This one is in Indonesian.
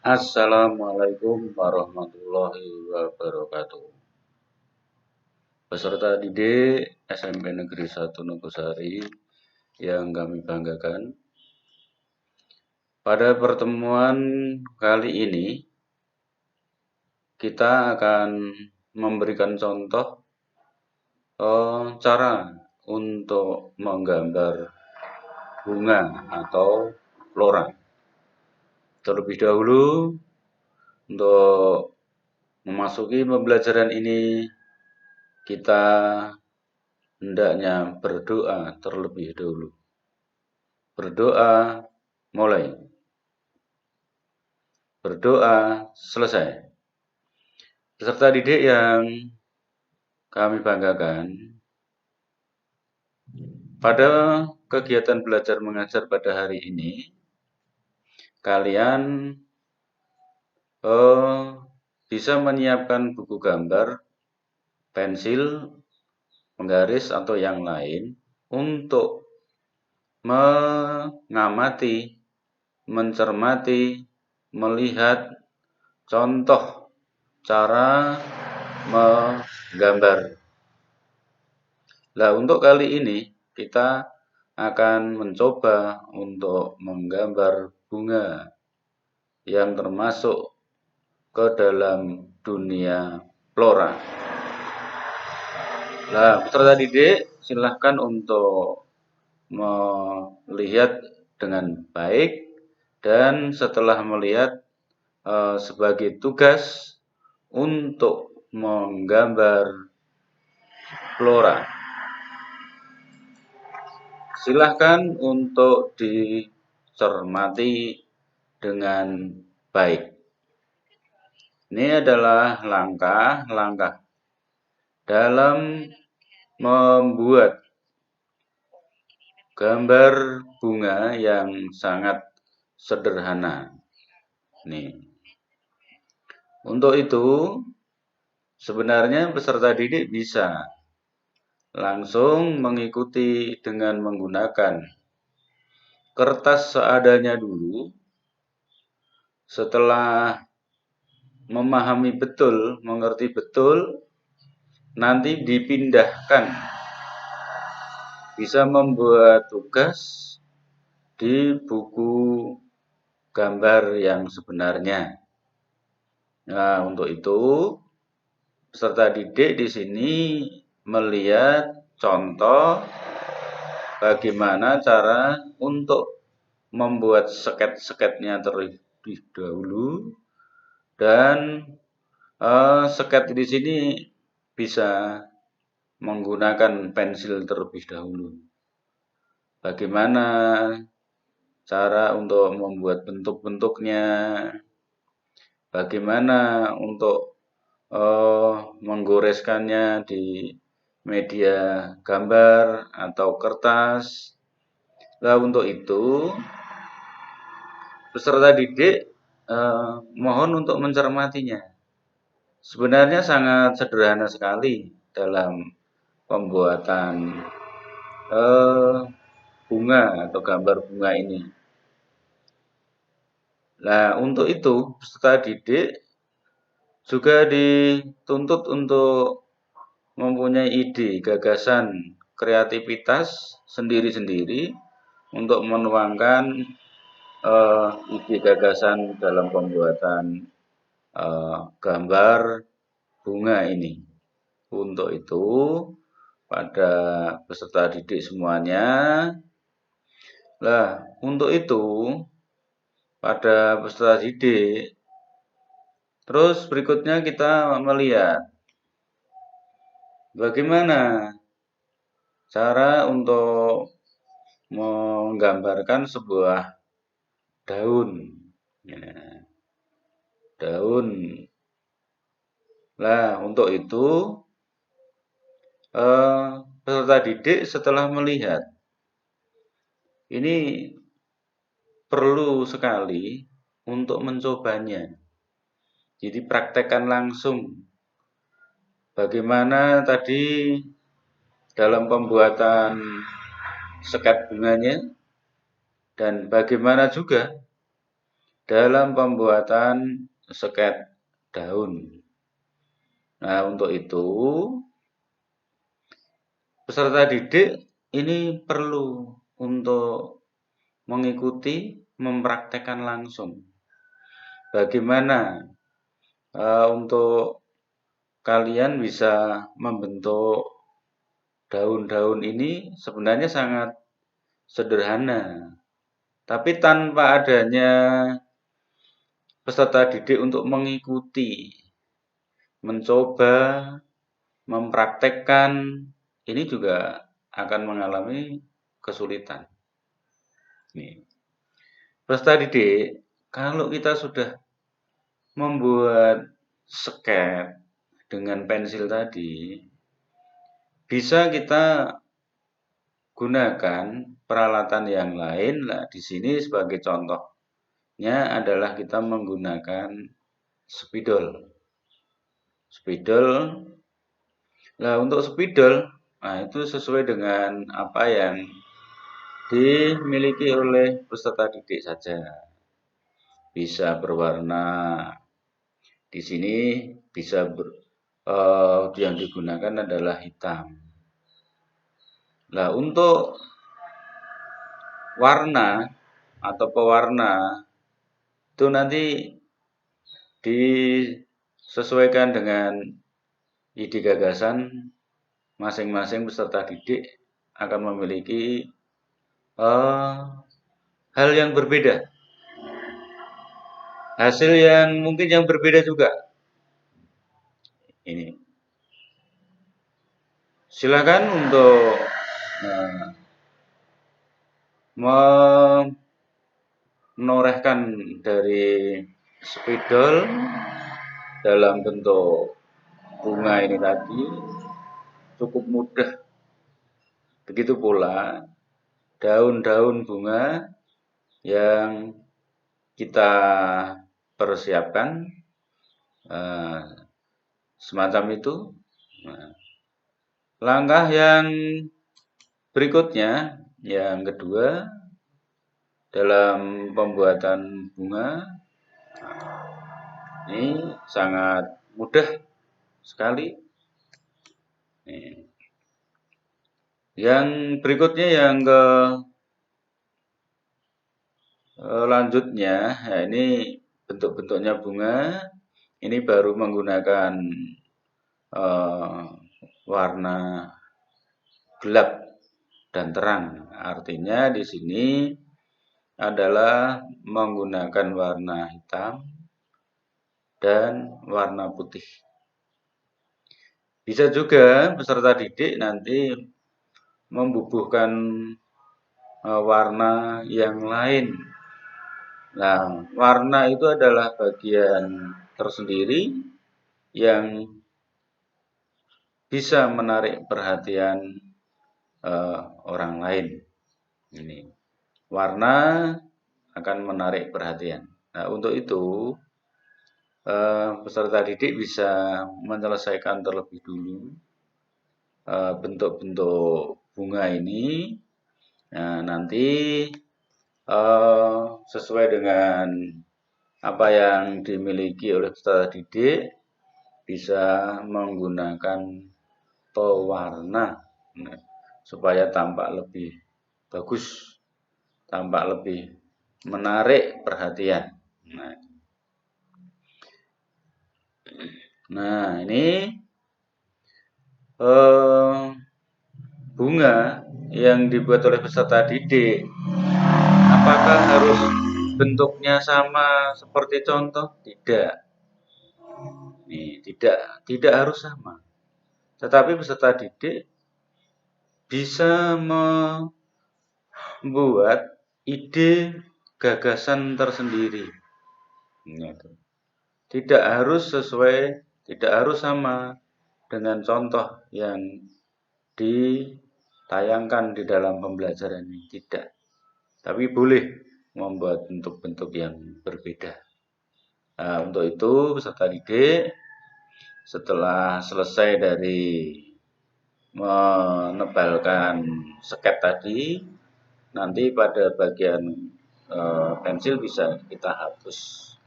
Assalamualaikum warahmatullahi wabarakatuh. Peserta didik SMP Negeri 1 Nogosari yang kami banggakan. Pada pertemuan kali ini, kita akan memberikan contoh cara untuk menggambar bunga atau flora. Terlebih dahulu, untuk memasuki pembelajaran ini, kita hendaknya berdoa terlebih dahulu. Berdoa mulai. Berdoa selesai. Peserta didik yang kami banggakan, pada kegiatan belajar mengajar pada hari ini, kalian bisa menyiapkan buku gambar, pensil, penggaris atau yang lain untuk mengamati, mencermati, melihat contoh cara menggambar. Nah, untuk kali ini kita akan mencoba untuk menggambar bunga yang termasuk ke dalam dunia flora. Nah, peserta didik silahkan untuk melihat dengan baik dan setelah melihat sebagai tugas untuk menggambar flora. Silahkan untuk dicermati dengan baik. Ini adalah langkah-langkah dalam membuat gambar bunga yang sangat sederhana. Nih. Untuk itu, sebenarnya peserta didik bisa langsung mengikuti dengan menggunakan kertas seadanya dulu. Setelah memahami betul, mengerti betul, nanti dipindahkan. Bisa membuat tugas di buku gambar yang sebenarnya. Nah, untuk itu peserta didik di sini melihat contoh bagaimana cara untuk membuat sket-sketnya terlebih dahulu, dan sket di sini bisa menggunakan pensil terlebih dahulu. Bagaimana cara untuk membuat bentuk-bentuknya, bagaimana untuk menggoreskannya di media gambar atau kertas. Nah, untuk itu peserta didik mohon untuk mencermatinya. Sebenarnya sangat sederhana sekali dalam pembuatan bunga atau gambar bunga ini. Nah, untuk itu peserta didik juga dituntut untuk mempunyai ide, gagasan, kreativitas sendiri-sendiri untuk menuangkan ide gagasan dalam pembuatan gambar bunga ini. Untuk itu, pada peserta didik semuanya, untuk itu pada peserta didik, terus berikutnya kita melihat bagaimana cara untuk menggambarkan sebuah daun. Daun. Nah, untuk itu peserta didik setelah melihat ini perlu sekali untuk mencobanya. Jadi praktekkan langsung bagaimana tadi dalam pembuatan sket bunganya, dan bagaimana juga dalam pembuatan sket daun. Nah, untuk itu peserta didik ini perlu untuk mengikuti, mempraktekkan langsung. Bagaimana untuk kalian bisa membentuk daun-daun ini sebenarnya sangat sederhana. Tapi tanpa adanya peserta didik untuk mengikuti, mencoba, mempraktekkan, ini juga akan mengalami kesulitan. Nih. Peserta didik, kalau kita sudah membuat sket dengan pensil tadi, bisa kita gunakan peralatan yang lain. Nah, di sini sebagai contohnya adalah kita menggunakan spidol. Nah, untuk spidol, nah itu sesuai dengan apa yang dimiliki oleh peserta didik saja. Bisa berwarna, di sini bisa yang digunakan adalah hitam. Nah, untuk warna atau pewarna itu nanti disesuaikan dengan ide gagasan masing-masing peserta didik akan memiliki hal yang berbeda, hasil yang mungkin yang berbeda juga. Ini silakan untuk menorehkan dari spidol dalam bentuk bunga ini tadi cukup mudah. Begitu pula daun-daun bunga yang kita persiapkan semacam itu. Nah, langkah yang berikutnya, yang kedua, dalam pembuatan bunga ini sangat mudah sekali. Yang berikutnya, yang lanjutnya, ya ini bentuk-bentuknya bunga. Ini baru menggunakan warna gelap dan terang. Artinya di sini adalah menggunakan warna hitam dan warna putih. Bisa juga peserta didik nanti membubuhkan warna yang lain. Nah, warna itu adalah bagian tersendiri yang bisa menarik perhatian orang lain. Ini warna akan menarik perhatian. Nah, untuk itu peserta didik bisa menyelesaikan terlebih dulu bentuk-bentuk bunga ini. Nah, nanti sesuai dengan apa yang dimiliki oleh peserta didik bisa menggunakan pewarna supaya tampak lebih bagus, tampak lebih menarik perhatian. Nah, ini bunga yang dibuat oleh peserta didik, apakah harus bentuknya sama seperti contoh? Tidak. Tidak harus sama. Tetapi peserta didik bisa membuat ide gagasan tersendiri. Tidak harus sama dengan contoh yang ditayangkan di dalam pembelajaran ini, tidak. Tapi boleh membuat bentuk-bentuk yang berbeda. Nah, untuk itu peserta didik setelah selesai dari menebalkan sket tadi, nanti pada bagian pensil bisa kita hapus